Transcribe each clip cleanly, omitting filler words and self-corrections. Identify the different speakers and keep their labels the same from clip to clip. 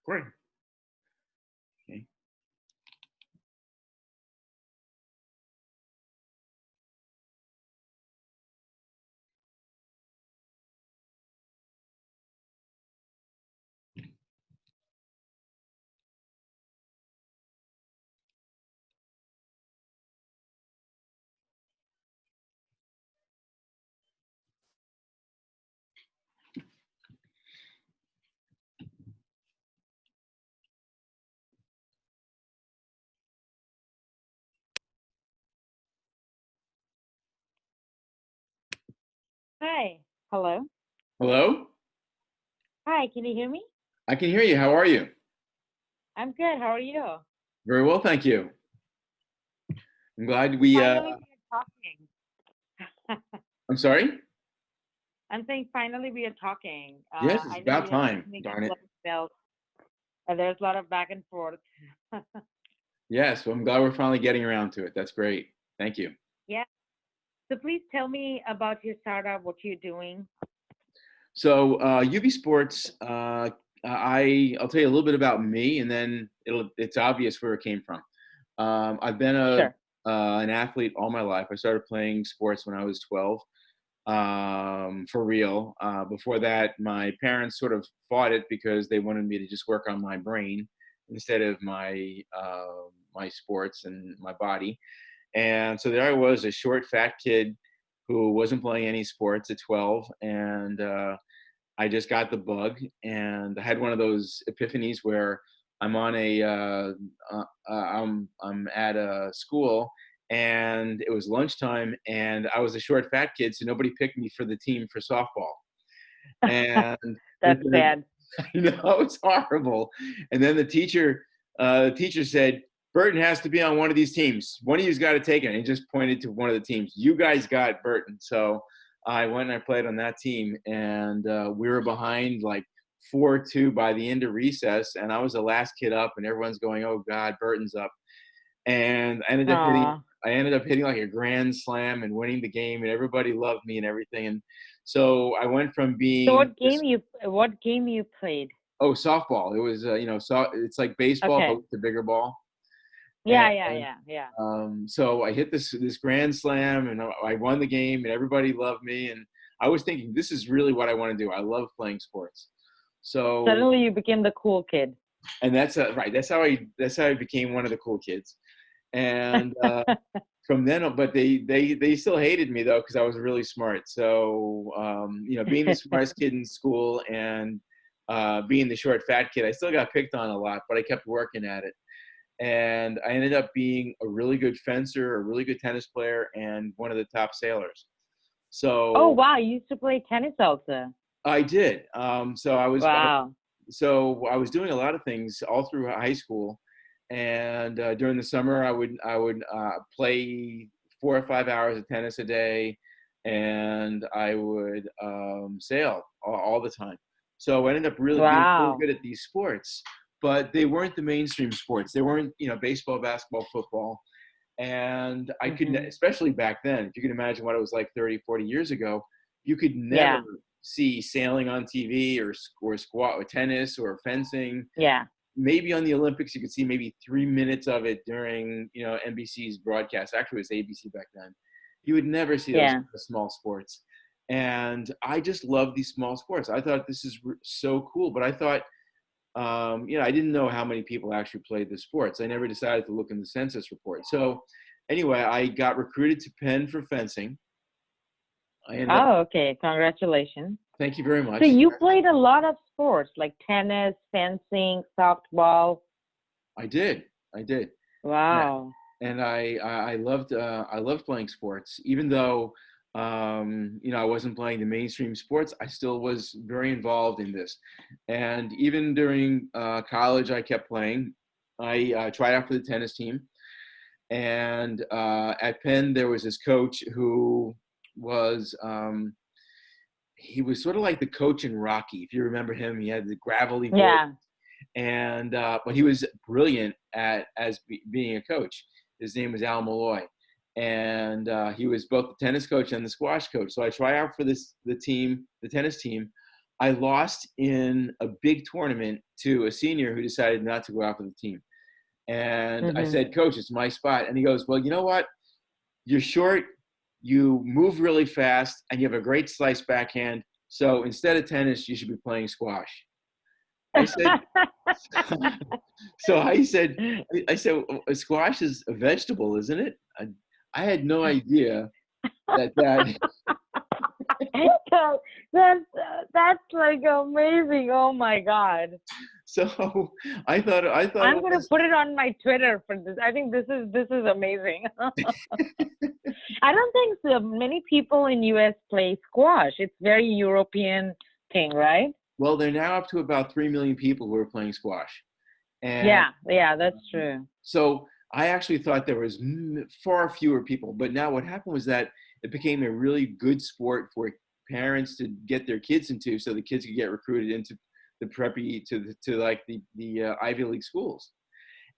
Speaker 1: Great. Okay.
Speaker 2: Hi. Hello.
Speaker 1: Hello?
Speaker 2: Hi, can you hear me?
Speaker 1: I can hear you. How are you?
Speaker 2: I'm good. How are you?
Speaker 1: Very well, thank you. I'm glad we,
Speaker 2: Finally, we are talking.
Speaker 1: I'm sorry?
Speaker 2: I'm saying finally we are talking.
Speaker 1: Yes, it's
Speaker 2: I know we
Speaker 1: about
Speaker 2: have been
Speaker 1: time,
Speaker 2: sending a
Speaker 1: darn
Speaker 2: couple
Speaker 1: it.
Speaker 2: of emails. There's a lot of back and forth.
Speaker 1: Yes, well, I'm glad we're finally getting around to it. That's great. Thank you.
Speaker 2: Yeah. So please tell me about your startup, what you're doing.
Speaker 1: So, UB Sports, I'll tell you a little bit about me, and then it's obvious where it came from. I've been
Speaker 2: Sure.
Speaker 1: an athlete all my life. I started playing sports when I was 12, for real. Before that, my parents sort of fought it because they wanted me to just work on my brain instead of my sports and my body. And so there I was, a short, fat kid who wasn't playing any sports at 12, and I just got the bug, and I had one of those epiphanies where I'm on I'm at a school, and it was lunchtime, and I was a short, fat kid, so nobody picked me for the team for softball, and
Speaker 2: That's sad.
Speaker 1: you know, it's horrible. And then the teacher said, Burton has to be on one of these teams. One of you's got to take it. And he just pointed to one of the teams. You guys got Burton. So I went and I played on that team, and we were behind like 4-2 by the end of recess, and I was the last kid up, and everyone's going, "Oh God, Burton's up!" And
Speaker 2: Aw.
Speaker 1: I ended up hitting like a grand slam and winning the game, and everybody loved me and everything. And so I went from
Speaker 2: So
Speaker 1: being this
Speaker 2: what game you played?
Speaker 1: Oh, softball. It was, it's like baseball, but
Speaker 2: Okay.
Speaker 1: with the bigger ball. And
Speaker 2: Yeah, yeah, yeah, yeah.
Speaker 1: so I hit this grand slam, and I won the game, and everybody loved me. And I was thinking, this is really what I want to do. I love playing sports. So,
Speaker 2: Suddenly you became the cool kid.
Speaker 1: and right. That's how I became one of the cool kids. And from then on, but they still hated me though because I was really smart. So being the smartest kid in school and being the short fat kid, I still got picked on a lot, but I kept working at it. And I ended up being a really good fencer, a really good tennis player, and one of the top sailors.
Speaker 2: Oh
Speaker 1: So
Speaker 2: wow, you used to play tennis also.
Speaker 1: I did.
Speaker 2: Wow.
Speaker 1: So I was doing a lot of things all through high school, and during the summer I would play 4 or 5 hours of tennis a day, and I would sail all the time. So I ended up really being really
Speaker 2: Wow.
Speaker 1: good at these sports, but they weren't the mainstream sports. They weren't, baseball, basketball, football. And I couldn't,
Speaker 2: Mhm.
Speaker 1: especially back then, if you can imagine what it was like 30, 40 years ago, you could never
Speaker 2: Yeah.
Speaker 1: see sailing on TV or squat or tennis or fencing.
Speaker 2: Yeah.
Speaker 1: Maybe on the Olympics, you could see maybe 3 minutes of it during, NBC's broadcast. Actually, it was ABC back then. You would never see those
Speaker 2: Yeah.
Speaker 1: small sports. And I just love these small sports. I thought this is so cool, but I thought, I didn't know how many people actually played the sports. I never decided to look in the census report. So anyway, I got recruited to Penn for fencing. I ended up,
Speaker 2: Oh, okay. Congratulations.
Speaker 1: thank you very
Speaker 2: So
Speaker 1: much.
Speaker 2: you played a lot of sports like tennis, fencing, softball.
Speaker 1: I did. I did. Yeah.
Speaker 2: Wow.
Speaker 1: And I loved playing sports, even though I wasn't playing the mainstream sports. I still was very involved in this, and even during college, I kept playing. I tried out for the tennis team, and at Penn, there was this coach who was he was sort of like the coach in Rocky, if you remember him. He had the gravelly voice,
Speaker 2: Yeah.
Speaker 1: and but he was brilliant at being a coach. His name was Al Malloy, and he was both the tennis coach and the squash coach. So I tried out for the tennis team. I lost in a big tournament to a senior who decided not to go out for the team. And I
Speaker 2: Mhm.
Speaker 1: said, Coach, it's my spot. And he goes, well, you know what? You're short, you move really fast, and you have a great slice backhand. So instead of tennis, you should be playing squash. I said, so I said, squash is a vegetable, isn't it? I had no idea that.
Speaker 2: So that's like amazing. Oh my God.
Speaker 1: So I thought
Speaker 2: I'm
Speaker 1: it
Speaker 2: gonna
Speaker 1: was.
Speaker 2: put it on my Twitter for this. I think this is amazing. I don't think so many people in US play squash. It's very European thing, right?
Speaker 1: Well, they're now up to about 3 million people who are playing squash, and
Speaker 2: Yeah, that's true.
Speaker 1: so I actually thought there was far fewer people. But now what happened was that it became a really good sport for parents to get their kids into, so the kids could get recruited into the preppy to like the Ivy League schools.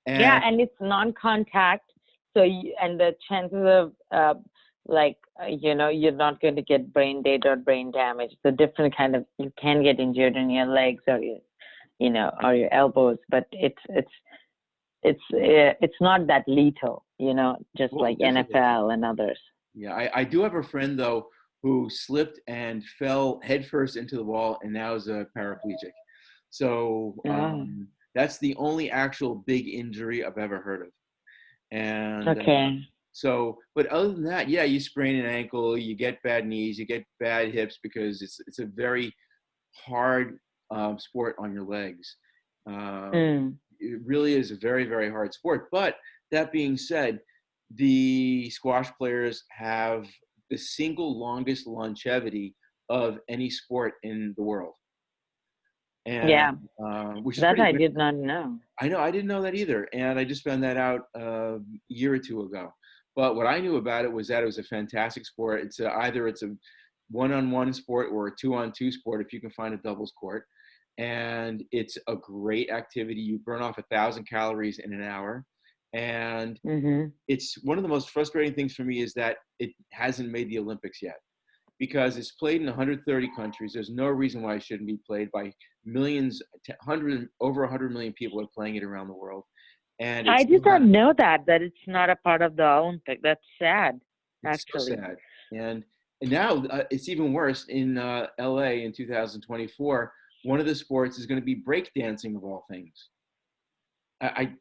Speaker 2: Yeah,
Speaker 1: And
Speaker 2: and it's non-contact, so and the chances of you're not going to get brain dead or brain damage. It's a different kind of, you can get injured in your legs or or your elbows, but it's not that lethal, just
Speaker 1: well,
Speaker 2: like
Speaker 1: definitely,
Speaker 2: NFL and others.
Speaker 1: yeah, I do have a friend though who slipped and fell headfirst into the wall and now is a paraplegic. So
Speaker 2: Oh,
Speaker 1: that's the only actual big injury I've ever heard of. And
Speaker 2: okay.
Speaker 1: so, but other than that, yeah, you sprain an ankle, you get bad knees, you get bad hips because it's a very hard sport on your legs. Um,
Speaker 2: Mm.
Speaker 1: it really is a very, very hard sport. But that being said, the squash players have the single longest longevity of any sport in the world, and
Speaker 2: Yeah,
Speaker 1: which is
Speaker 2: that
Speaker 1: pretty
Speaker 2: I
Speaker 1: good.
Speaker 2: did not know.
Speaker 1: I know I didn't know that either, and I just found that out a year or two ago. But what I knew about it was that it was a fantastic sport. Either it's a one-on-one sport or a two-on-two sport if you can find a doubles court, and it's a great activity. You burn off 1,000 calories in an hour, and
Speaker 2: Mhm.
Speaker 1: it's one of the most frustrating things for me is that it hasn't made the Olympics yet because it's played in 130 countries. There's no reason why it shouldn't be played by millions, over 100 million people are playing it around the world, and
Speaker 2: I
Speaker 1: it's
Speaker 2: did not
Speaker 1: not.
Speaker 2: know that it's not a part of the Olympic. That's sad,
Speaker 1: It's so
Speaker 2: actually.
Speaker 1: sad, and now it's even worse in LA in 2024. One of the sports is going to be breakdancing of all things. I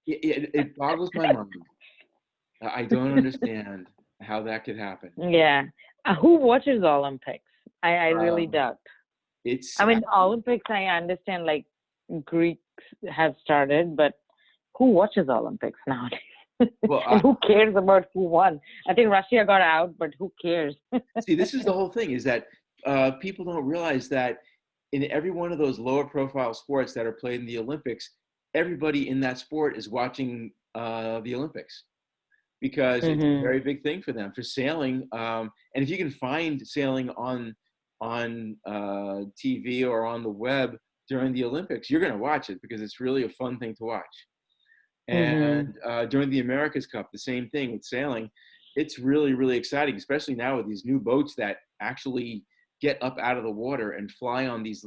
Speaker 1: it boggles my mind. I don't understand how that could happen.
Speaker 2: Yeah. Who watches Olympics? I really
Speaker 1: Um,
Speaker 2: doubt.
Speaker 1: it's
Speaker 2: I mean, Olympics, I understand, like, Greeks have started, but who watches Olympics nowadays?
Speaker 1: well,
Speaker 2: And who cares about who won? I think Russia got out, but who cares?
Speaker 1: see, this is the whole thing: is that people don't realize that in every one of those lower profile sports that are played in the Olympics, everybody in that sport is watching the Olympics because it's a
Speaker 2: Hmm.
Speaker 1: very big thing for them. For sailing, and if you can find sailing on TV or on the web during the Olympics, you're going to watch it because it's really a fun thing to watch.
Speaker 2: Hmm.
Speaker 1: And during the America's Cup, the same thing with sailing. It's really, really exciting, especially now with these new boats that actually get up out of the water and fly on these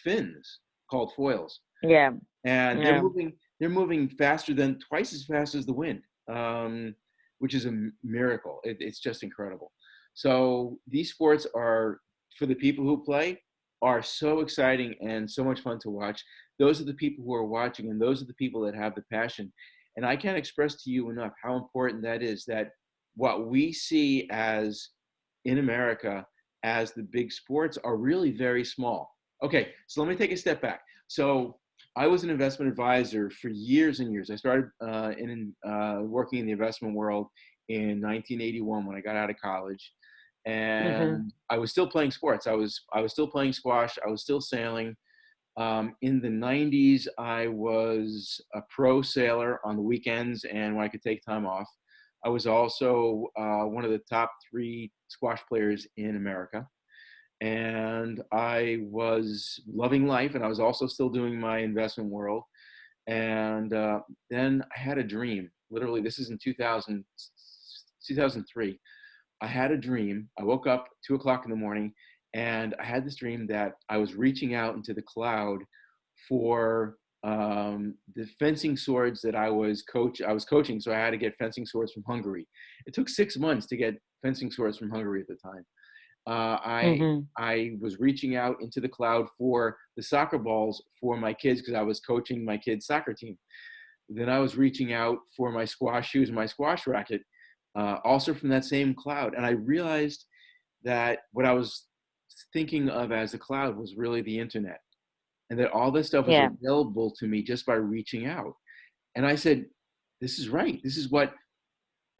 Speaker 1: fins called foils,
Speaker 2: Yeah.
Speaker 1: and they're
Speaker 2: Yeah.
Speaker 1: moving they're moving faster than twice as fast as the wind, which is a miracle. It's just incredible. So these sports are for the people who play are so exciting and so much fun to watch. Those are the people who are watching, and those are the people that have the passion. And I can't express to you enough how important that is. That what we see as in America as the big sports are really very small. Okay, so let me take a step back. So I was an investment advisor for years and years. I started working in the investment world in 1981 when I got out of college,
Speaker 2: Hmm.
Speaker 1: and I was still playing sports. I was still playing squash. I was still sailing. In the 90s, I was a pro sailor on the weekends and when I could take time off. I was also one of the top three squash players in America, and I was loving life, and I was also still doing my investment world. And then I had a dream. Literally, this is in 2003. I had a dream. I woke up 2 o'clock in the morning, And I had this dream that I was reaching out into the cloud for the fencing swords that I was coaching, so I had to get fencing swords from Hungary. It took 6 months to get fencing swords from Hungary at the time. Uh, I
Speaker 2: Mhm.
Speaker 1: I was reaching out into the cloud for the soccer balls for my kids because I was coaching my kids' soccer team. Then I was reaching out for my squash shoes and my squash racket, also from that same cloud. And I realized that what I was thinking of as a cloud was really the internet, and that all this stuff was
Speaker 2: Yeah.
Speaker 1: available to me just by reaching out. And I said, this is right. This is what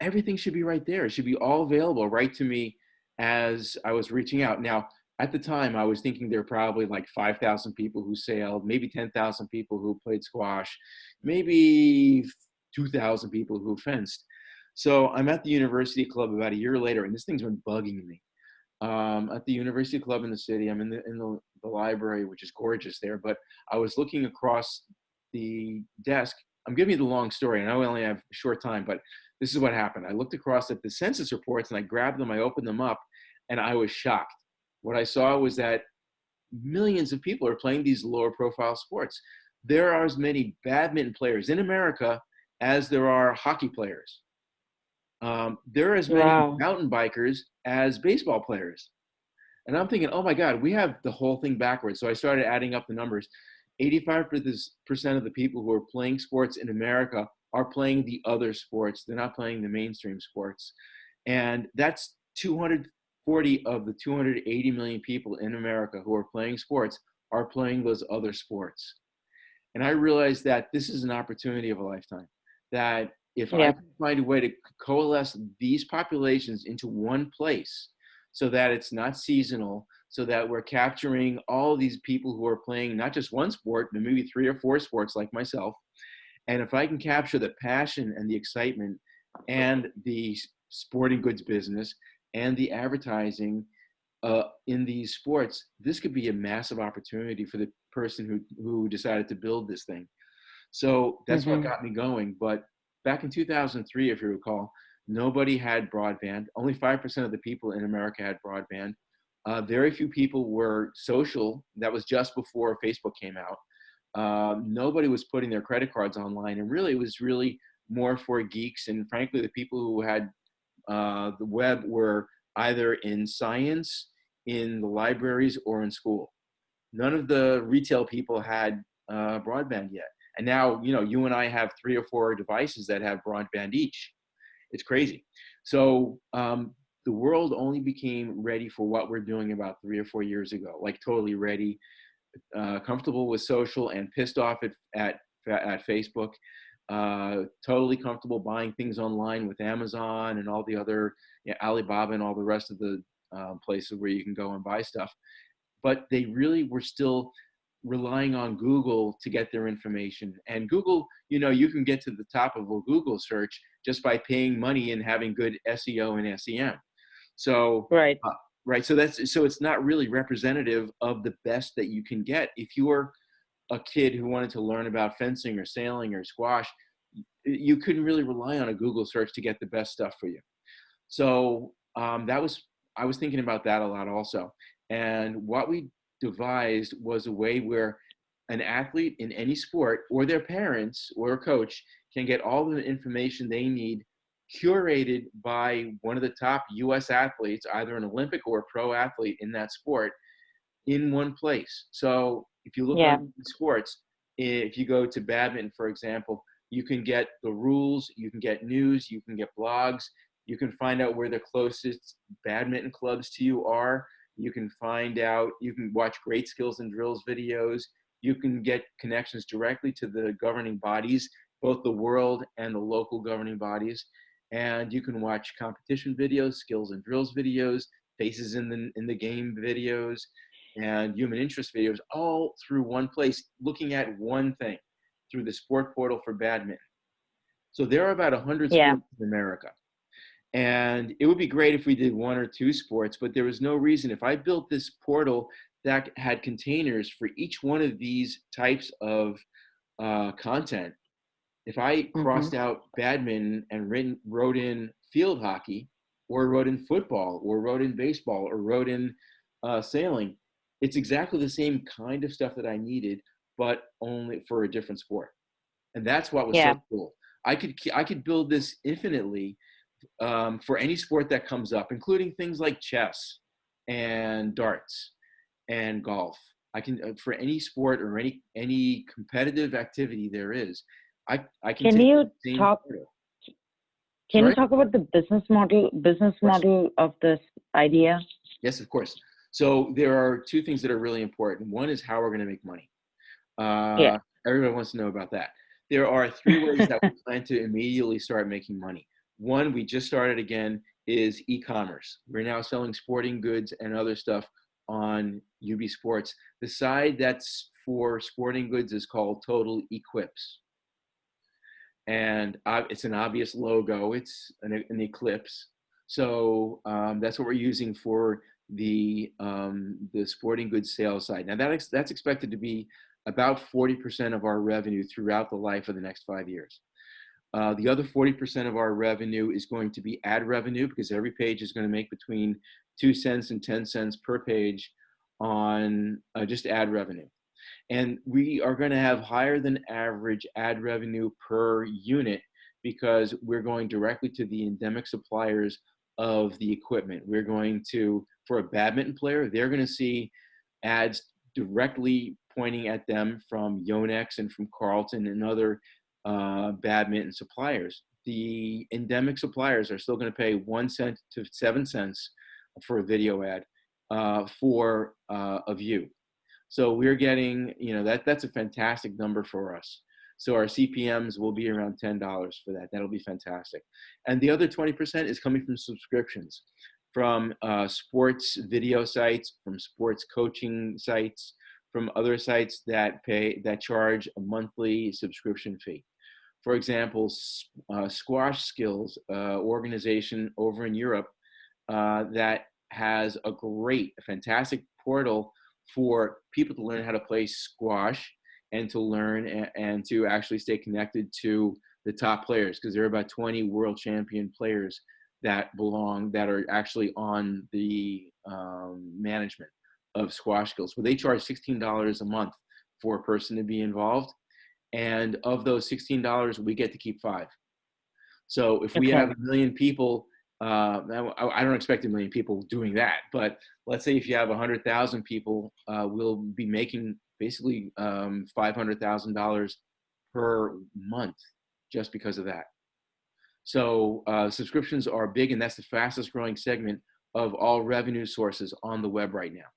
Speaker 1: everything should be right there. It should be all available right to me as I was reaching out. Now, at the time, I was thinking there were probably like 5,000 people who sailed, maybe 10,000 people who played squash, maybe 2,000 people who fenced. So I'm at the University Club about a year later, and this thing's been bugging me. At the University Club in the city, I'm in the library, which is gorgeous there. But I was looking across the desk. I'm giving you the long story, and I only have a short time, but this is what happened. I looked across at the census reports, and I grabbed them, I opened them up, and I was shocked. What I saw was that millions of people are playing these lower profile sports. There are as many badminton players in America as there are hockey players. There are as many
Speaker 2: Wow.
Speaker 1: mountain bikers as baseball players. And I'm thinking, oh my God, we have the whole thing backwards. So I started adding up the numbers. 85% of the people who are playing sports in America are playing the other sports. They're not playing the mainstream sports. And that's 240 of the 280 million people in America who are playing sports are playing those other sports. And I realized that this is an opportunity of a lifetime. That if I
Speaker 2: Yeah.
Speaker 1: can find a way to coalesce these populations into one place so that it's not seasonal, so that we're capturing all these people who are playing not just one sport, but maybe 3 or 4 sports like myself. And if I can capture the passion and the excitement and the sporting goods business and the advertising in these sports, this could be a massive opportunity for the person who decided to build this thing. So that's what
Speaker 2: Mhm.
Speaker 1: got me going. But back in 2003, if you recall, nobody had broadband. Only 5% of the people in America had broadband. Very few people were social. That was just before Facebook came out. Nobody was putting their credit cards online, and really, it was really more for geeks and, frankly, the people who had the web were either in science, in the libraries, or in school. None of the retail people had broadband yet. And now, you and I have 3 or 4 devices that have broadband each. It's crazy. So the world only became ready for what we're doing about 3 or 4 years ago, like totally ready, comfortable with social, and pissed off at Facebook. Totally comfortable buying things online with Amazon and all the other, Alibaba and all the rest of the places where you can go and buy stuff. But they really were still relying on Google to get their information. And Google, you can get to the top of a Google search just by paying money and having good SEO and SEM. So,
Speaker 2: Right.
Speaker 1: uh, right. So it's not really representative of the best that you can get. If you were a kid who wanted to learn about fencing or sailing or squash, you couldn't really rely on a Google search to get the best stuff for you. So I was thinking about that a lot also. And what we devised was a way where an athlete in any sport or their parents or a coach can get all the information they need curated by one of the top US athletes, either an Olympic or a pro athlete in that sport, in one place. So if you look
Speaker 2: Yeah.
Speaker 1: on sports, if you go to badminton, for example, you can get the rules, you can get news, you can get blogs, you can find out where the closest badminton clubs to you are. You can find out, you can watch great skills and drills videos. You can get connections directly to the governing bodies, both the world and the local governing bodies. And you can watch competition videos, skills and drills videos, faces in the game videos, and human interest videos, all through one place, looking at one thing through the sport portal for badminton. So there are about 100
Speaker 2: Yeah.
Speaker 1: sports in America. And it would be great if we did 1 or 2 sports, but there was no reason. If I built this portal that had containers for each one of these types of content, if I crossed
Speaker 2: Mhm.
Speaker 1: out badminton and wrote in field hockey, or wrote in football, or wrote in baseball, or wrote in sailing, it's exactly the same kind of stuff that I needed, but only for a different sport. And that's what was so
Speaker 2: Yeah.
Speaker 1: cool. I could build this infinitely for any sport that comes up, including things like chess and darts and golf. I can for any sport or any competitive activity there is. I can
Speaker 2: Can
Speaker 1: take
Speaker 2: you
Speaker 1: the same
Speaker 2: talk
Speaker 1: photo.
Speaker 2: can you
Speaker 1: Sorry.
Speaker 2: talk about the business
Speaker 1: Of course.
Speaker 2: model of this idea?
Speaker 1: Yes, of course. So there are two things that are really important. One is how we're going to make money.
Speaker 2: Yeah.
Speaker 1: Uh, Everybody wants to know about that. There are three ways that we plan to immediately start making money. One, we just started again, is e-commerce. We're now selling sporting goods and other stuff on UB Sports. The side that's for sporting goods is called Total Equips. And it's an obvious logo. It's an eclipse. So that's what we're using for the sporting goods sales side. Now that's expected to be about 40% of our revenue throughout the life of the next 5 years. The other 40% of our revenue is going to be ad revenue because every page is going to make between 2 cents and 10 cents per page on just ad revenue. And we are going to have higher than average ad revenue per unit because we're going directly to the endemic suppliers of the equipment. We're going to, for a badminton player, they're going to see ads directly pointing at them from Yonex and from Carlton and other badminton suppliers. The endemic suppliers are still going to pay 1 cent to 7 cents for a video ad for a view. So we're getting, that's a fantastic number for us. So our CPMs will be around $10 for that. That'll be fantastic. And the other 20% is coming from subscriptions, from sports video sites, from sports coaching sites, from other sites that charge a monthly subscription fee. For example, Squash Skills organization over in Europe that has a fantastic portal for people to learn how to play squash and to learn and to actually stay connected to the top players, because there are about 20 world champion players that are actually on the management of Squash Skills, where they charge $16 a month for a person to be involved. And of those $16, we get to keep 5. So if we
Speaker 2: Okay.
Speaker 1: have 1 million people, I don't expect 1 million people doing that, but let's say if you have 100,000 people, we'll be making basically $500,000 per month just because of that. So subscriptions are big, and that's the fastest growing segment of all revenue sources on the web right now.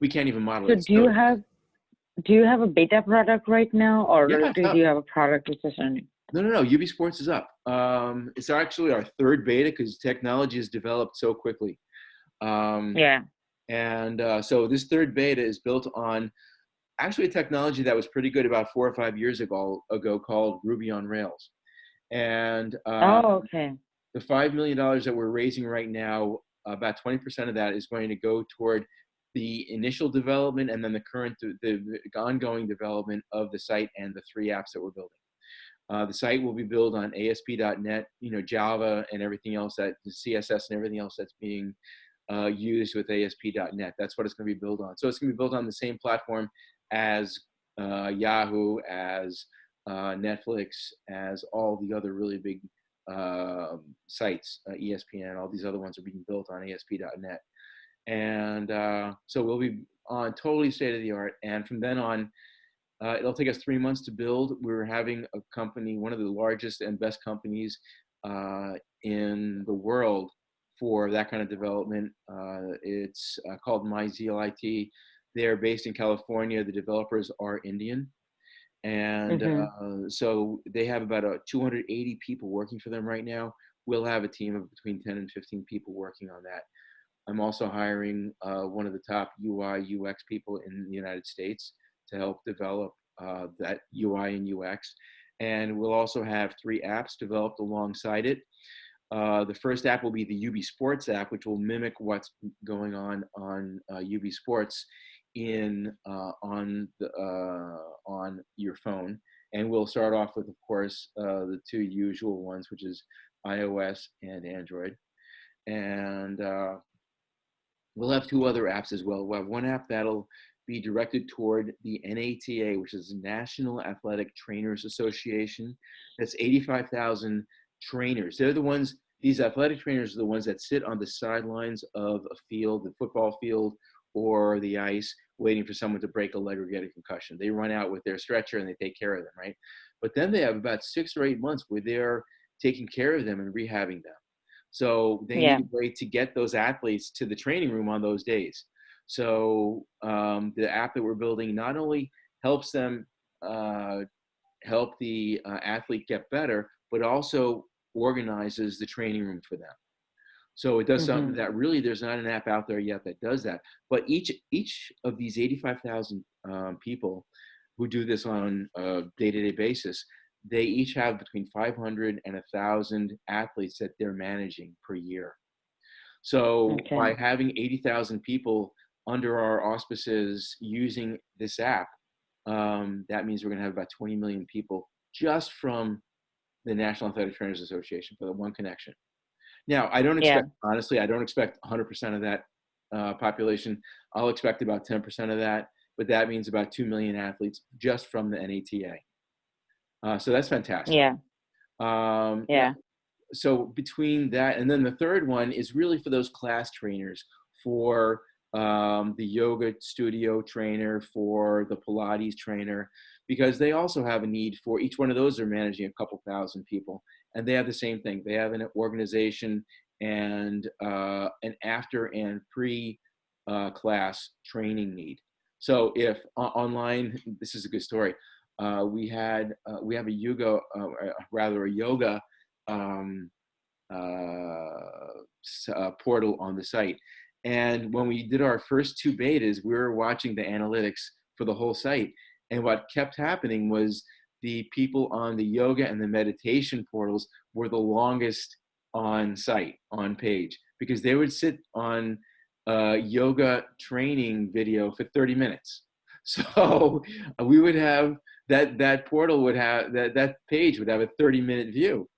Speaker 1: We can't even model
Speaker 2: So
Speaker 1: it. So
Speaker 2: do you have a beta product right now, or
Speaker 1: yeah, it's
Speaker 2: do
Speaker 1: up.
Speaker 2: you have a product which is running?
Speaker 1: No. UB Sports is up. It's actually our third beta because technology has developed so quickly. Um,
Speaker 2: Yeah.
Speaker 1: and so this third beta is built on actually a technology that was pretty good about 4 or 5 years ago called Ruby on Rails. And
Speaker 2: Oh, okay.
Speaker 1: the $5 million that we're raising right now, about 20% of that is going to go toward the initial development and then the ongoing development of the site and the 3 apps that we're building. The site will be built on ASP.NET, Java and everything else, the CSS and everything else that's being used with ASP.NET. That's what it's going to be built on. So it's going to be built on the same platform as Yahoo, as Netflix, as all the other really big sites, ESPN, all these other ones are being built on ASP.NET. And so we'll be on totally state of the art. And from then on, it'll take us 3 months to build. We're having a company, one of the largest and best companies in the world for that kind of development. It's called MyZeal IT. They're based in California. The developers are Indian. And
Speaker 2: Mm-hmm.
Speaker 1: so they have about 280 people working for them right now. We'll have a team of between 10 and 15 people working on that. I'm also hiring one of the top UI UX people in the United States to help develop that UI and UX. And we'll also have 3 apps developed alongside it. The first app will be the UB Sports app, which will mimic what's going on UB Sports on your phone. And we'll start off with, of course, the 2 usual ones, which is iOS and Android. And We'll have two other apps as well. We'll have one app that'll be directed toward the NATA, which is the National Athletic Trainers Association. That's 85,000 trainers. They're the ones, these athletic trainers are the ones that sit on the sidelines of a field, the football field or the ice, waiting for someone to break a leg or get a concussion. They run out with their stretcher and they take care of them, right? But then they have about 6 or 8 months where they're taking care of them and rehabbing them. So they
Speaker 2: Yeah.
Speaker 1: need a way to get those athletes to the training room on those days. So the app that we're building not only helps them uh, help the athlete get better, but also organizes the training room for them. So it does something
Speaker 2: Hmm.
Speaker 1: that really there's not an app out there yet that does that. But each of these 85,000 people who do this on a day-to-day basis, they each have between 500 and 1,000 athletes that they're managing per year. So by
Speaker 2: Okay.
Speaker 1: having 80,000 people under our auspices using this app, that means we're going to have about 20 million people just from the National Athletic Trainers Association for the one connection. Now, I don't
Speaker 2: Yeah.
Speaker 1: expect, honestly, I don't expect 100% of that population. I'll expect about 10% of that, but that means about 2 million athletes just from the NATA. So that's fantastic.
Speaker 2: Yeah.
Speaker 1: Now,
Speaker 2: Yeah.
Speaker 1: so between that and then the third one is really for those class trainers, for the yoga studio trainer, for the Pilates trainer, because they also have a need for each one of those. Are managing a couple thousand people, and they have the same thing. They have an organization and an after and pre class training need. So if online, this is a good story. We have a yoga, rather a yoga um, portal on the site. And when we did our first two betas, we were watching the analytics for the whole site. And what kept happening was the people on the yoga and the meditation portals were the longest on site, on page, because they would sit on a yoga training video for 30 minutes. So we would have that portal would have that page would have a 30-minute view.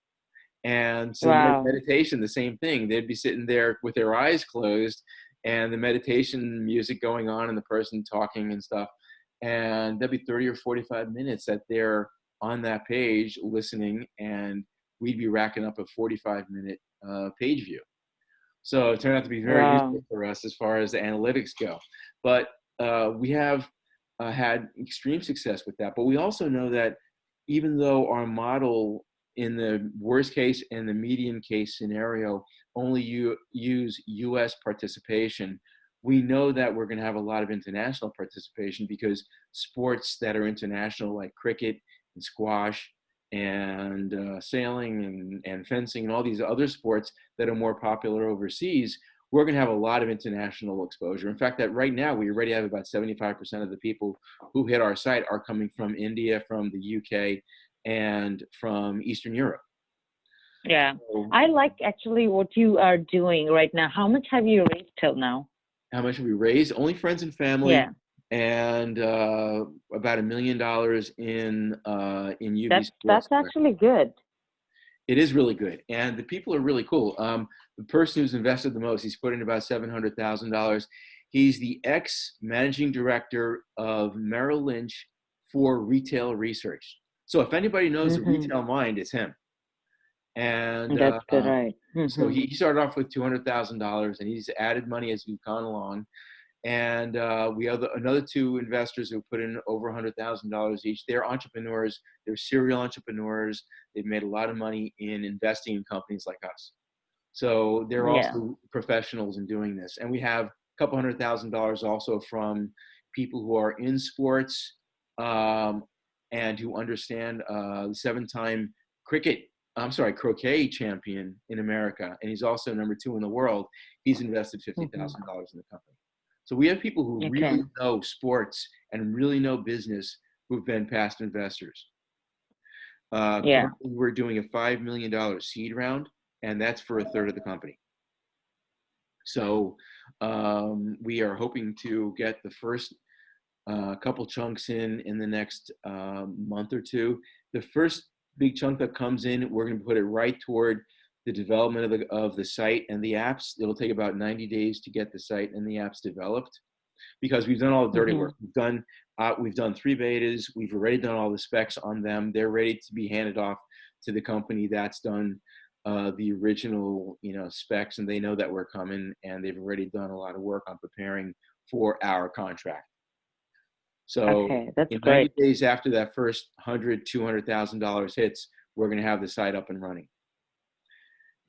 Speaker 1: And so
Speaker 2: Wow.
Speaker 1: meditation, the same thing. They'd be sitting there with their eyes closed and the meditation music going on and the person talking and stuff. And there'd be 30 or 45 minutes that they're on that page listening, and we'd be racking up a 45-minute page view. So it turned out to be very
Speaker 2: Wow.
Speaker 1: useful for us as far as the analytics go. But we have had extreme success with that. But we also know that even though our model in the worst case and the median case scenario only use US participation, we know that we're going to have a lot of international participation because sports that are international, like cricket and squash and sailing and fencing and all these other sports that are more popular overseas, we're going to have a lot of international exposure. In fact, that right now we already have about 75% of the people who hit our site are coming from India, from the UK, and from Eastern Europe.
Speaker 2: Yeah.
Speaker 1: So
Speaker 2: I like actually what you are doing right now. How much have you raised till now?
Speaker 1: how much have we raised? Only friends and family,
Speaker 2: Yeah.
Speaker 1: and about $1 million in UV
Speaker 2: That's
Speaker 1: sports.
Speaker 2: actually good.
Speaker 1: It is really good, and the people are really cool. The person who's invested the most, he's put in about $700,000. He's the ex-managing director of Merrill Lynch for retail research. So if anybody knows the
Speaker 2: Hmm.
Speaker 1: retail mind, it's him. And
Speaker 2: That's good, right?
Speaker 1: so
Speaker 2: Hmm.
Speaker 1: he started off with $200,000, and he's added money as we've gone along. And we have another two investors who put in over $100,000 each. They're entrepreneurs. They're serial entrepreneurs. They've made a lot of money in investing in companies like us. So they're
Speaker 2: Yeah.
Speaker 1: also professionals in doing this. And we have a couple $100,000 also from people who are in sports um, and who understand the seven-time croquet champion in America. And he's also number 2 in the world. He's invested
Speaker 2: Hmm.
Speaker 1: $50,000 in the company. So we have people who
Speaker 2: Okay.
Speaker 1: really know sports and really know business who've been past investors.
Speaker 2: Yeah.
Speaker 1: Currently, we're doing a $5 million seed round, and that's for a third of the company. So we are hoping to get the first couple chunks in the next month or two. The first big chunk that comes in, we're going to put it right toward the development of the site and the apps. It'll take about 90 days to get the site and the apps developed, because we've done all the dirty
Speaker 2: Mm-hmm.
Speaker 1: work. We've done 3 betas. We've already done all the specs on them. They're ready to be handed off to the company that's done the original, specs, and they know that we're coming, and they've already done a lot of work on preparing for our contract. So
Speaker 2: Okay, that's
Speaker 1: in 90
Speaker 2: great.
Speaker 1: days after that first $200,000 hits, we're going to have the site up and running.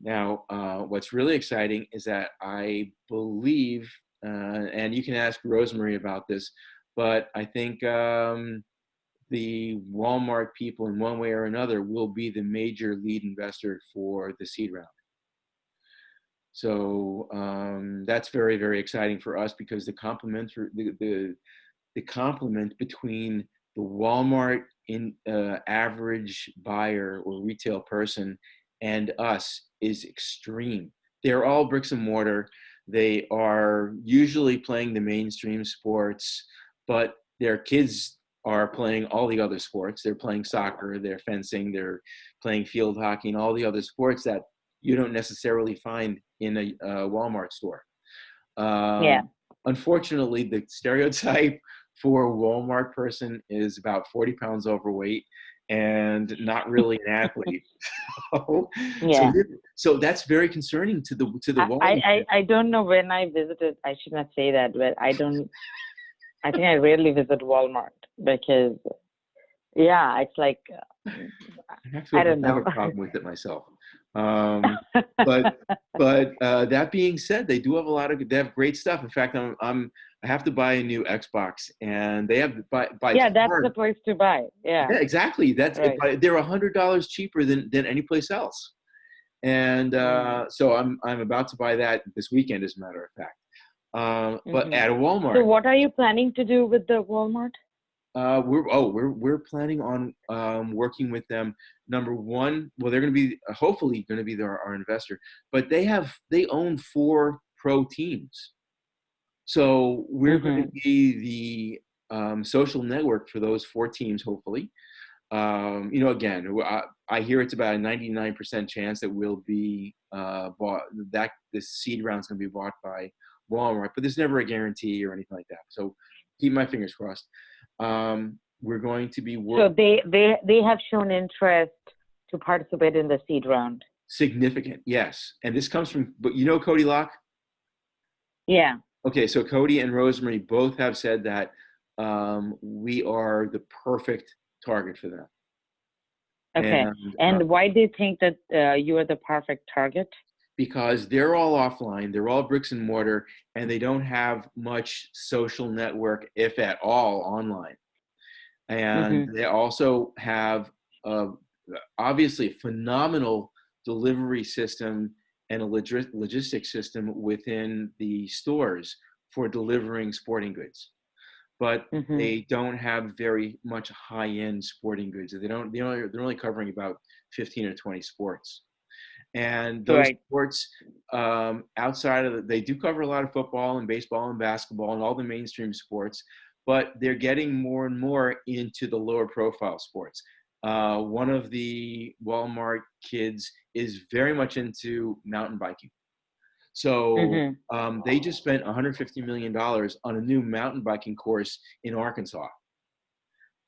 Speaker 1: Now, what's really exciting is that I believe, and you can ask Rosemary about this, but I think the Walmart people, in one way or another, will be the major lead investor for the seed round. So that's very, very exciting for us, because the complement between the Walmart average buyer or retail person and us is extreme. They're all bricks and mortar. They are usually playing the mainstream sports, but their kids are playing all the other sports. They're playing soccer, they're fencing, they're playing field hockey, and all the other sports that you don't necessarily find in a Walmart store.
Speaker 2: Yeah.
Speaker 1: Unfortunately, the stereotype for a Walmart person is about 40 pounds overweight and not really an athlete. so,
Speaker 2: Yeah.
Speaker 1: so that's very concerning to the Walmart.
Speaker 2: I don't know when I visited. I should not say that, but I think I rarely visit Walmart because, yeah, it's like, I don't
Speaker 1: I have
Speaker 2: know.
Speaker 1: a problem with it myself. But that being said, they do have they have great stuff. In fact, I have to buy a new Xbox, and they have by
Speaker 2: Yeah, that's
Speaker 1: far,
Speaker 2: the place to buy. Yeah,
Speaker 1: yeah, exactly.
Speaker 2: right.
Speaker 1: They're $100 cheaper than any place else. And so I'm about to buy that this weekend, as a matter of fact. But
Speaker 2: Mm-hmm.
Speaker 1: at a
Speaker 2: So
Speaker 1: Walmart,
Speaker 2: what are you planning to do with the Walmart?
Speaker 1: we're planning on working with them. Number one, well, they're going to be hopefully going to be our investor, but they own 4 pro teams, so we're going to
Speaker 2: Mm-hmm.
Speaker 1: be the social network for those 4 teams, hopefully. Again, I hear it's about a 99% chance that we'll be bought, that this seed round is going to be bought by Walmart, but there's never a guarantee or anything like that. So keep my fingers crossed. We're going to be
Speaker 2: So they have shown interest to participate in the seed round.
Speaker 1: significant, yes. And this comes from, but Cody Locke?
Speaker 2: Yeah.
Speaker 1: Okay, so Cody and Rosemary both have said that we are the perfect target for them.
Speaker 2: Okay.
Speaker 1: And
Speaker 2: And why do you think that you are the perfect target?
Speaker 1: because they're all offline, they're all bricks and mortar, and they don't have much social network, if at all, online. And
Speaker 2: Mm-hmm.
Speaker 1: they also have obviously a phenomenal delivery system and a logistics system within the stores for delivering sporting goods, but
Speaker 2: Mm-hmm.
Speaker 1: they don't have very much high-end sporting goods. They're only covering about 15 or 20 sports. And those
Speaker 2: Right.
Speaker 1: sports outside of they do cover a lot of football and baseball and basketball and all the mainstream sports, but they're getting more and more into the lower profile sports. One of the Walmart kids is very much into mountain biking. So
Speaker 2: Mm-hmm.
Speaker 1: they just spent $150 million on a new mountain biking course in Arkansas.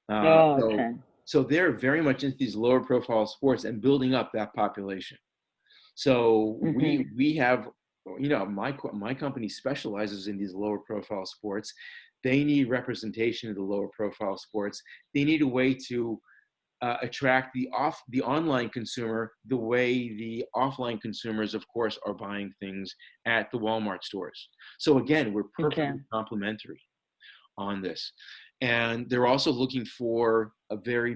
Speaker 1: Uh,
Speaker 2: Oh,
Speaker 1: so,
Speaker 2: okay.
Speaker 1: so they're very much into these lower profile sports and building up that population. So
Speaker 2: Mm-hmm.
Speaker 1: we have, my company specializes in these lower profile sports. They need representation of the lower profile sports. They need a way to attract the online consumer the way the offline consumers, of course, are buying things at the Walmart stores. So again, we're
Speaker 2: Okay.
Speaker 1: perfectly complementary on this, and they're also looking for a very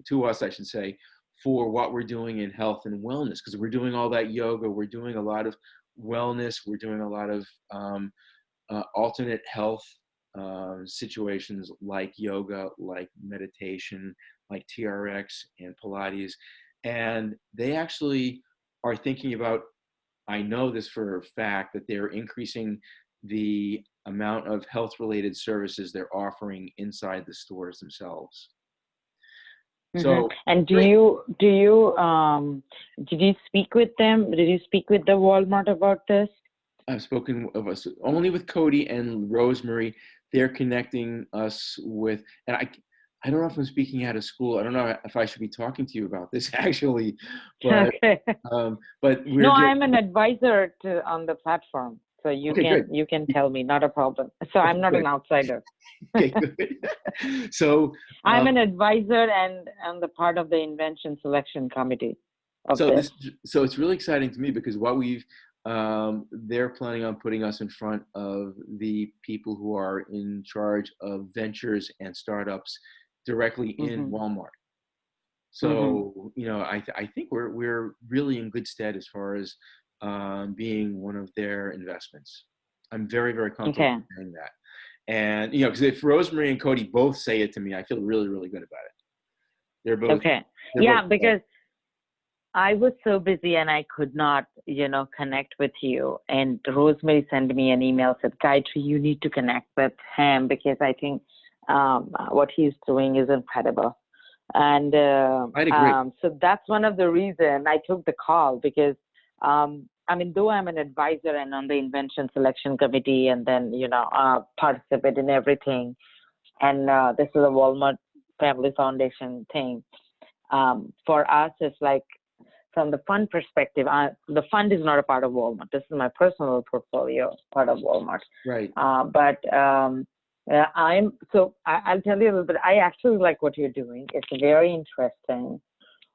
Speaker 1: to us, I should say, for what we're doing in health and wellness, because we're doing all that yoga, we're doing a lot of wellness, we're doing a lot of alternate health situations like yoga, like meditation, like TRX and Pilates. And they actually are thinking about, I know this for a fact, that they're increasing the amount of health related services they're offering inside the stores themselves.
Speaker 2: Hmm.
Speaker 1: So
Speaker 2: And
Speaker 1: great.
Speaker 2: did you speak with them? Did you speak with the Walmart about this?
Speaker 1: I've spoken of us only with Cody and Rosemary. They're connecting us with, and I don't know if I'm speaking out of school. I don't know if I should be talking to you about this actually, but
Speaker 2: Okay.
Speaker 1: we're
Speaker 2: No,
Speaker 1: getting,
Speaker 2: I'm an advisor on the platform, so
Speaker 1: okay, good.
Speaker 2: you can tell me, not a problem. So
Speaker 1: Okay,
Speaker 2: I'm not
Speaker 1: good.
Speaker 2: an outsider.
Speaker 1: Okay, good. So,
Speaker 2: I'm an advisor and the part of the invention selection committee of
Speaker 1: so
Speaker 2: this.
Speaker 1: this, so it's really exciting to me because what they're planning on putting us in front of the people who are in charge of ventures and startups directly in
Speaker 2: Hmm.
Speaker 1: Walmart.
Speaker 2: Hmm.
Speaker 1: So, I think we're really in good stead as far as being one of their investments. I'm very, very comfortable
Speaker 2: Okay.
Speaker 1: saying that. And, because if Rosemary and Cody both say it to me, I feel really, really good about it. They're both,
Speaker 2: Okay.
Speaker 1: they're both,
Speaker 2: Yeah, because I was so busy and I could not, connect with you. And Rosemary sent me an email, said, Gayatri, you need to connect with him because I think what he's doing is incredible. And
Speaker 1: I'd agree.
Speaker 2: so that's one of the reason I took the call because, I mean, though I'm an advisor and on the invention selection committee and then, participate in everything. And this is a Walmart Family Foundation thing. For us, it's like, from the fund perspective, the fund is not a part of Walmart. This is my personal portfolio, part of Walmart.
Speaker 1: Right.
Speaker 2: But I'll tell you a little bit. I actually like what you're doing. It's very interesting.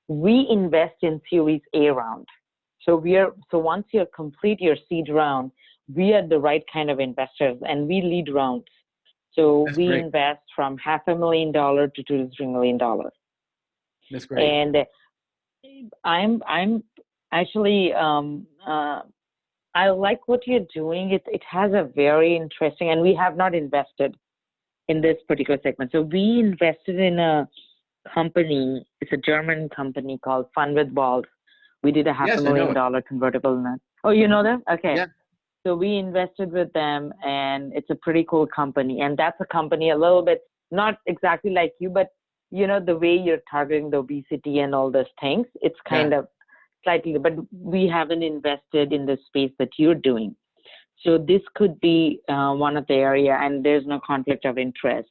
Speaker 2: We invest in Series A round. So once you complete your seed round, we are the right kind of investors, and we lead rounds. So
Speaker 1: That's
Speaker 2: we
Speaker 1: great.
Speaker 2: invest from $500,000 to $2 to $3 million.
Speaker 1: That's great.
Speaker 2: And I'm actually I like what you're doing. It has a very interesting, and we have not invested in this particular segment. So we invested in a company. It's a German company called Fun with Balls. We did a half a
Speaker 1: Yes, I know
Speaker 2: million
Speaker 1: it.
Speaker 2: dollar convertible note. Oh, you know them? Okay.
Speaker 1: Yeah.
Speaker 2: So we invested with them, and it's a pretty cool company. And that's a company a little bit not exactly like you, but the way you're targeting the obesity and all those things, it's
Speaker 1: Yeah.
Speaker 2: kind of slightly, but we haven't invested in the space that you're doing. So this could be one of the area, and there's no conflict of interest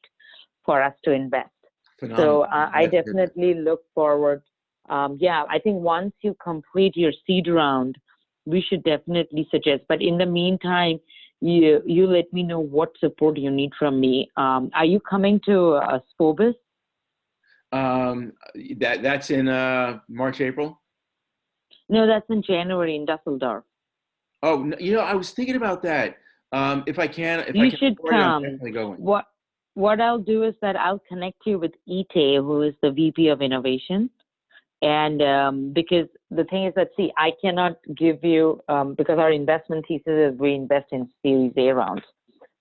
Speaker 2: for us to invest. So
Speaker 1: Phenomenal.
Speaker 2: I
Speaker 1: Glad to hear that.
Speaker 2: definitely look forward. Yeah, I think once you complete your seed round, we should definitely suggest. But in the meantime, you let me know what support you need from me. Are you coming to Spobis?
Speaker 1: That's in March, April.
Speaker 2: No, that's in January in Dusseldorf.
Speaker 1: Oh, I was thinking about that. If I
Speaker 2: You
Speaker 1: can
Speaker 2: should
Speaker 1: afford it, I'm
Speaker 2: come.
Speaker 1: definitely going.
Speaker 2: What I'll do is that I'll connect you with Ite, who is the VP of Innovation. And because the thing is that, see, I cannot give you, because our investment thesis is we invest in Series A rounds.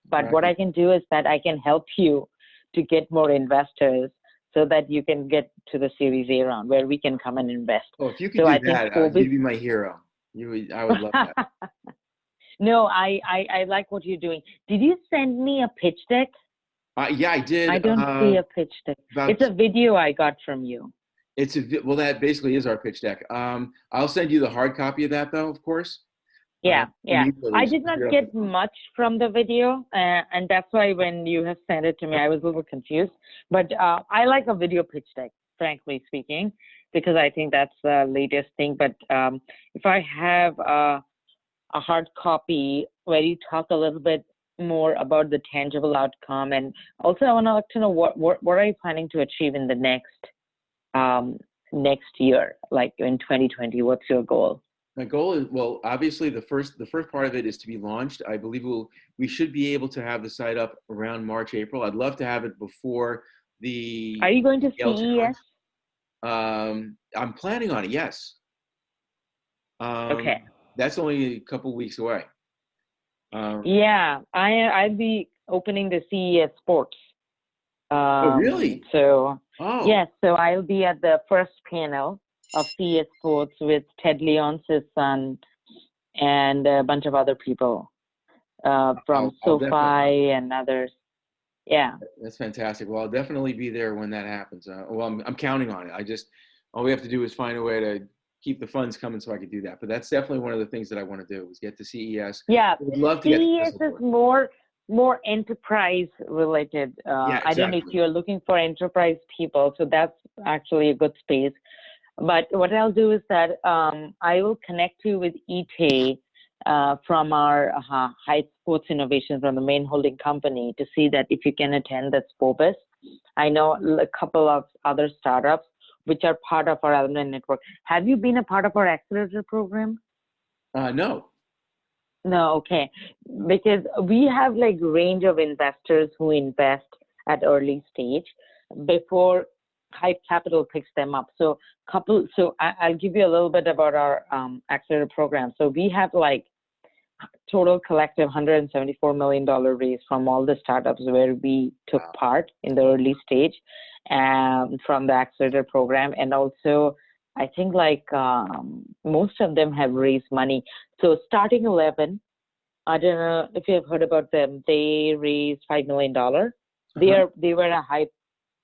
Speaker 2: But what
Speaker 1: Right.
Speaker 2: I can do is that I can help you to get more investors so that you can get to the Series A round where we can come and invest.
Speaker 1: Oh, if you could
Speaker 2: So
Speaker 1: do
Speaker 2: I think
Speaker 1: that,
Speaker 2: Phobos.
Speaker 1: you'd be my hero. I would love that.
Speaker 2: No, I like what you're doing. Did you send me a pitch deck?
Speaker 1: Yeah, I did.
Speaker 2: I don't see a pitch deck.
Speaker 1: About
Speaker 2: It's a video I got from you.
Speaker 1: well, that basically is our pitch deck. I'll send you the hard copy of that, though, of course.
Speaker 2: Yeah, yeah. I
Speaker 1: Immediately.
Speaker 2: did not get much from the video, and that's why when you have sent it to me, I was a little confused. But I like a video pitch deck, frankly speaking, because I think that's the latest thing. But if I have a hard copy where you talk a little bit more about the tangible outcome, and also I want to like to know what are you planning to achieve in the next year, like in 2020? What's your goal?
Speaker 1: My goal is, well, obviously the first part of it is to be launched. I believe we should be able to have the site up around March, April. I'd love to have it before the
Speaker 2: Are you going to
Speaker 1: Yale Challenge.
Speaker 2: CES?
Speaker 1: I'm planning on it. Yes.
Speaker 2: Okay.
Speaker 1: That's only a couple weeks away.
Speaker 2: Yeah, I'll be opening the CES Sports.
Speaker 1: Oh, really?
Speaker 2: So
Speaker 1: Oh,
Speaker 2: yes, so I'll be at the first panel of CES Sports with Ted Leonsis son and a bunch of other people from
Speaker 1: I'll definitely.
Speaker 2: SoFi and others. Yeah.
Speaker 1: That's fantastic. Well, I'll definitely be there when that happens. Well, I'm counting on it. All we have to do is find a way to keep the funds coming so I could do that. But that's definitely one of the things that I want to do is get to CES.
Speaker 2: Yeah.
Speaker 1: I would love to get to
Speaker 2: CES is
Speaker 1: Thistledoor.
Speaker 2: more enterprise related.
Speaker 1: Yeah,
Speaker 2: I don't know if
Speaker 1: exactly.
Speaker 2: you're looking for enterprise people, so that's actually a good space. But what I'll do is that I will connect you with Ite from our High Sports Innovation from the main holding company to see that if you can attend that Spobis. I know a couple of other startups which are part of our alumni network. Have you been a part of our accelerator program?
Speaker 1: No.
Speaker 2: No, okay. Because we have like range of investors who invest at early stage before Hype Capital picks them up. I'll give you a little bit about our accelerator program. So we have like total collective $174 million raise from all the startups where we took
Speaker 1: Wow.
Speaker 2: part in the early stage from the accelerator program. And also, I think like most of them have raised money. So Starting 11, I don't know if you have heard about them. They raised $5 million.
Speaker 1: Uh-huh.
Speaker 2: They were a High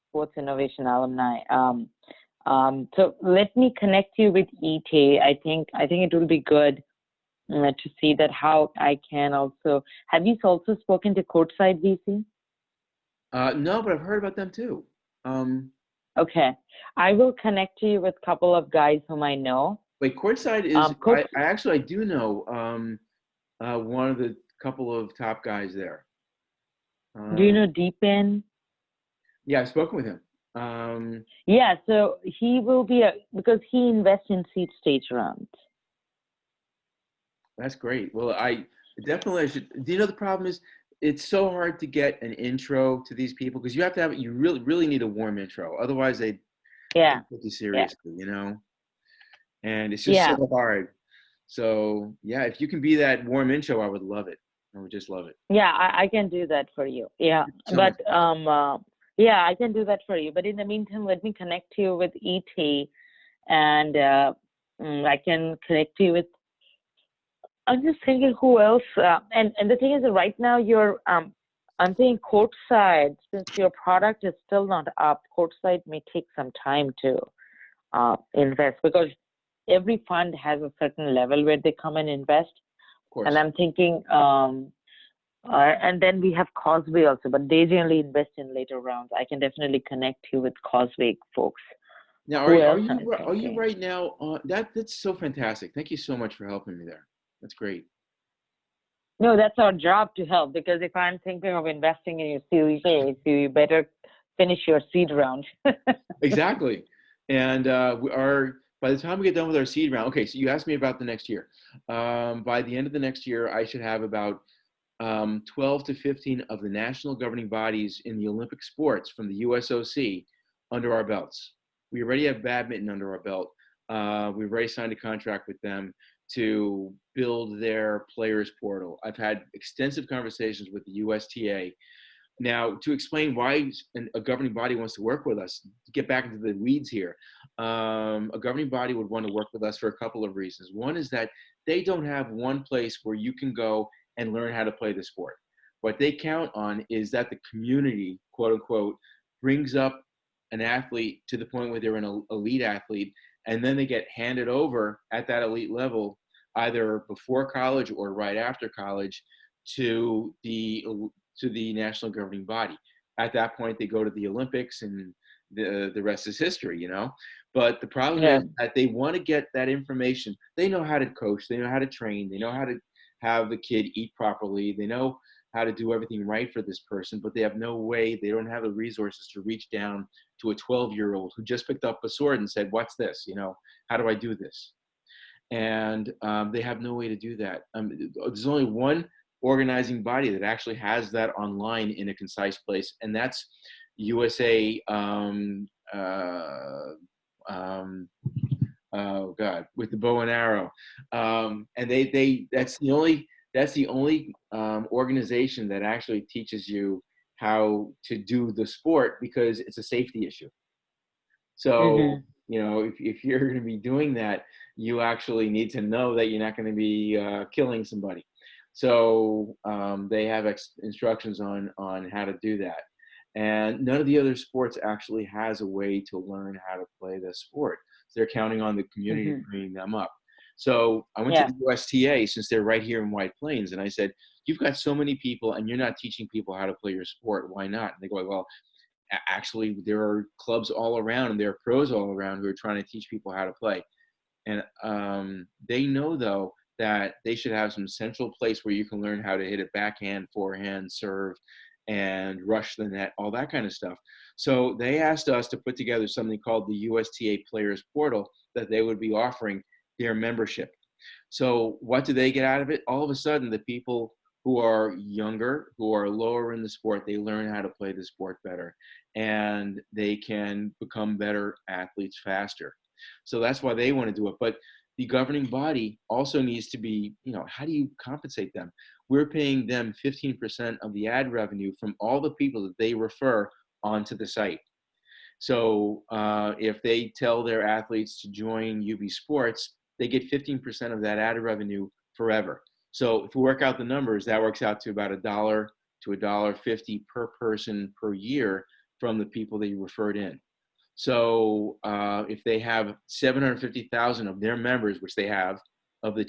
Speaker 2: Sports Innovation alumni. So let me connect you with Ite. I think it will be good to see that how I can also. Have you also spoken to Courtside VC?
Speaker 1: No, but I've heard about them too. Um,
Speaker 2: Okay, I will connect you with a couple of guys whom I know.
Speaker 1: Wait, Courtside is,
Speaker 2: Courts,
Speaker 1: I do know one of the couple of top guys there.
Speaker 2: do you
Speaker 1: Um,
Speaker 2: know Deepan?
Speaker 1: yeah, I've spoken with him. Um,
Speaker 2: Yeah, so he will be because he invests in seed stage rounds.
Speaker 1: that's great. Well, I should. Do you know the problem is it's so hard to get an intro to these people because you have to have you really really need a warm intro. Otherwise, they
Speaker 2: Yeah,
Speaker 1: don't take you
Speaker 2: yeah,
Speaker 1: seriously, and it's just so
Speaker 2: yeah,
Speaker 1: hard. So yeah, if you can be that warm intro, I would love it. I would just love it.
Speaker 2: yeah. I can do that for you. Yeah,
Speaker 1: So much.
Speaker 2: but yeah, I can do that for you. But in the meantime, let me connect you with ET, and I can connect you with. I'm just thinking who else. And the thing is, that right now I'm thinking Courtside, since your product is still not up, Courtside may take some time to invest because every fund has a certain level where they come and invest.
Speaker 1: Of
Speaker 2: And
Speaker 1: course.
Speaker 2: I'm thinking, and then we have Causeway also, but they generally invest in later rounds. I can definitely connect you with Causeway folks.
Speaker 1: Now,
Speaker 2: Who
Speaker 1: are
Speaker 2: else
Speaker 1: you
Speaker 2: I'm
Speaker 1: are you
Speaker 2: thinking?
Speaker 1: right now on that's so fantastic. Thank you so much for helping me there. That's great.
Speaker 2: No, that's our job to help because if I'm thinking of investing in your Series A, so you better finish your seed round.
Speaker 1: Exactly. And by the time we get done with our seed round, okay, so you asked me about the next year. By the end of the next year, I should have about 12 to 15 of the national governing bodies in the Olympic sports from the USOC under our belts. We already have badminton under our belt. We've already signed a contract with them to build their players portal. I've had extensive conversations with the USTA. Now, to explain why a governing body wants to work with us, to get back into the weeds here, a governing body would want to work with us for a couple of reasons. One is that they don't have one place where you can go and learn how to play the sport. What they count on is that the community, quote unquote, brings up an athlete to the point where they're an elite athlete, and then they get handed over at that elite level, either before college or right after college, to the national governing body. At that point, they go to the Olympics, and the rest is history. But the problem
Speaker 2: Yeah,
Speaker 1: is that they want to get that information. They know how to coach, they know how to train, they know how to have the kid eat properly, they know how to do everything right for this person, but they have no way, they don't have the resources to reach down to a 12-year-old who just picked up a sword and said, "What's this? How do I do this?" And they have no way to do that. There's only one organizing body that actually has that online in a concise place, and that's USA. Um, oh God, with the bow and arrow, and they that's the only organization that actually teaches you how to do the sport because it's a safety issue. So,
Speaker 2: hmm,
Speaker 1: if you're going to be doing that, you actually need to know that you're not going to be killing somebody. So they have instructions on how to do that. And none of the other sports actually has a way to learn how to play the sport. So they're counting on the community
Speaker 2: Hmm.
Speaker 1: bringing them up. So I went to
Speaker 2: Yeah.
Speaker 1: the USTA, since they're right here in White Plains, and I said, "You've got so many people, and you're not teaching people how to play your sport. Why not?" And they go, "Well, actually, there are clubs all around, and there are pros all around who are trying to teach people how to play." And they know, though, that they should have some central place where you can learn how to hit it backhand, forehand, serve, and rush the net, all that kind of stuff. So they asked us to put together something called the USTA Players Portal that they would be offering their membership. So what do they get out of it? All of a sudden, the people who are younger, who are lower in the sport, they learn how to play the sport better, and they can become better athletes faster. So that's why they want to do it. But the governing body also needs to be, how do you compensate them? We're paying them 15% of the ad revenue from all the people that they refer onto the site. So if they tell their athletes to join UB Sports, they get 15% of that ad revenue forever. So if we work out the numbers, that works out to about $1 to $1.50 per person per year from the people they referred in. So if they have 750,000 of their members, which they have, of the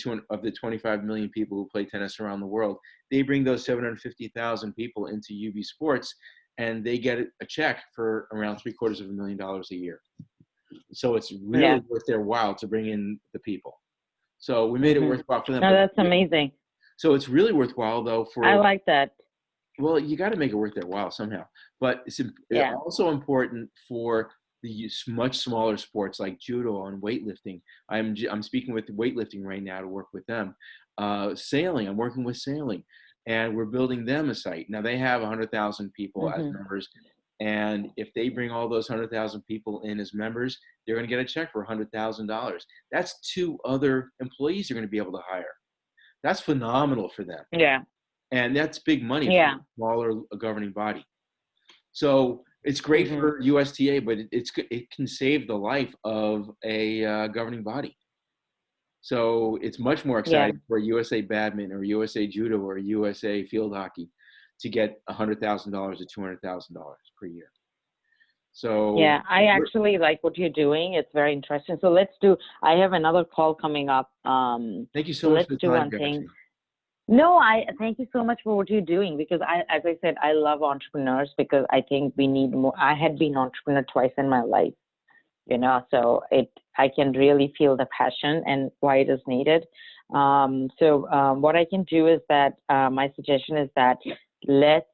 Speaker 1: 25 million people who play tennis around the world, they bring those 750,000 people into UB Sports, and they get a check for around $750,000 a year. So it's
Speaker 2: Yeah.
Speaker 1: really worth their while to bring in the people. So we made it
Speaker 2: Hmm.
Speaker 1: worthwhile for them.
Speaker 2: No,
Speaker 1: But
Speaker 2: that's amazing.
Speaker 1: so it's really worthwhile, though,
Speaker 2: I
Speaker 1: for,
Speaker 2: like that.
Speaker 1: well, you got to make it worth their while somehow. But it's
Speaker 2: Yeah.
Speaker 1: also important for the much smaller sports like judo and weightlifting. I'm speaking with weightlifting right now to work with them. Sailing, I'm working with sailing, and we're building them a site. Now they have 100,000 people as
Speaker 2: Hmm.
Speaker 1: members, and if they bring all those 100,000 people in as members, they're going to get a check for $100,000. That's two other employees they're going to be able to hire. That's phenomenal for them.
Speaker 2: Yeah.
Speaker 1: And that's big money for
Speaker 2: Yeah.
Speaker 1: a smaller governing body. So it's great
Speaker 2: Hmm.
Speaker 1: for USTA, but it can save the life of a governing body. So it's much more
Speaker 2: Yeah.
Speaker 1: exciting for USA Badminton or USA Judo or USA Field Hockey to get $100,000 to $200,000 per year. So
Speaker 2: Yeah, I actually like what you're doing. It's very interesting. So I have another call coming up.
Speaker 1: thank you
Speaker 2: So
Speaker 1: so much
Speaker 2: let's
Speaker 1: for the
Speaker 2: do
Speaker 1: time,
Speaker 2: one thing.
Speaker 1: Gayatri.
Speaker 2: No, I thank you so much for what you're doing, because as I said, I love entrepreneurs, because I think we need more. I had been entrepreneur twice in my life, so I can really feel the passion and why it is needed. What I can do is that my suggestion is that let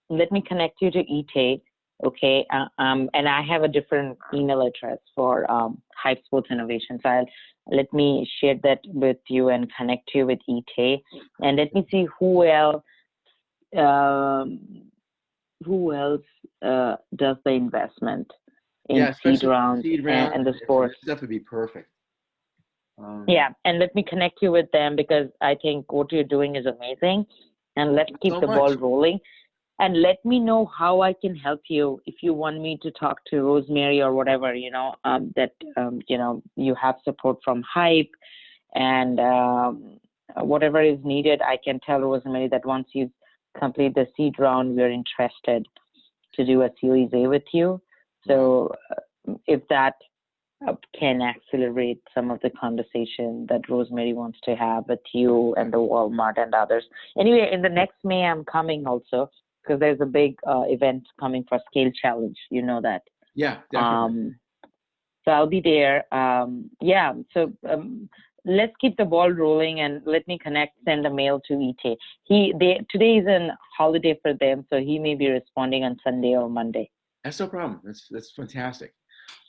Speaker 2: let me connect you to ETA, okay? And I have a different email address for Hype Sports Innovation. So let me share that with you and connect you with ETA, and let me see who else um, does the investment in
Speaker 1: Yeah,
Speaker 2: seed
Speaker 1: especially
Speaker 2: rounds
Speaker 1: seed round
Speaker 2: and the
Speaker 1: and
Speaker 2: sport.
Speaker 1: this stuff would be perfect.
Speaker 2: Yeah, and let me connect you with them, because I think what you're doing is amazing. And let's
Speaker 1: Thank you
Speaker 2: keep
Speaker 1: so
Speaker 2: the ball
Speaker 1: much.
Speaker 2: rolling. And let me know how I can help you if you want me to talk to Rosemary or whatever, you have support from Hype, and whatever is needed. I can tell Rosemary that once you complete the seed round, we're interested to do a Series A with you. So if that can accelerate some of the conversation that Rosemary wants to have with you and the Walmart and others. Anyway, in the next May, I'm coming also, because there's a big event coming for Scale Challenge. You know that.
Speaker 1: Yeah, definitely.
Speaker 2: So I'll be there. Let's keep the ball rolling, and let me send a mail to Ite. Today is a holiday for them, so he may be responding on Sunday or Monday.
Speaker 1: That's no problem. That's fantastic.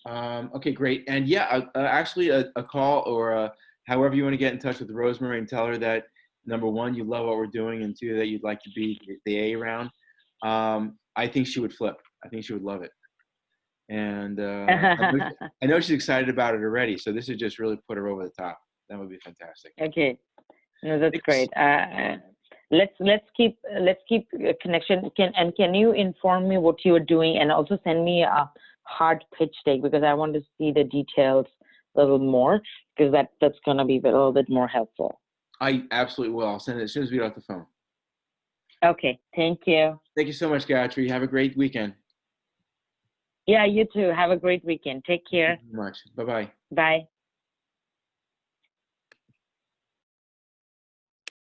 Speaker 1: Okay, great. And yeah, actually a call or however you want to get in touch with Rosemary and tell her that, number one, you love what we're doing, and two, that you'd like to be the A round. I think she would flip. I think she would love it. And I know she's excited about it already. So this would just really put her over the top. That would be fantastic.
Speaker 2: Okay, no, that's
Speaker 1: Thanks.
Speaker 2: great. Let's keep a connection. Can you inform me what you are doing, and also send me a hard pitch deck, because I want to see the details a little more, because that's going to be a little bit more helpful.
Speaker 1: I absolutely will. I'll send it as soon as we get off the phone.
Speaker 2: Okay, thank you.
Speaker 1: Thank you so much, Gayatri. Have a great weekend.
Speaker 2: Yeah, you too. Have a great weekend. Take
Speaker 1: Thank you
Speaker 2: care.
Speaker 1: very much. Bye bye.
Speaker 2: Bye.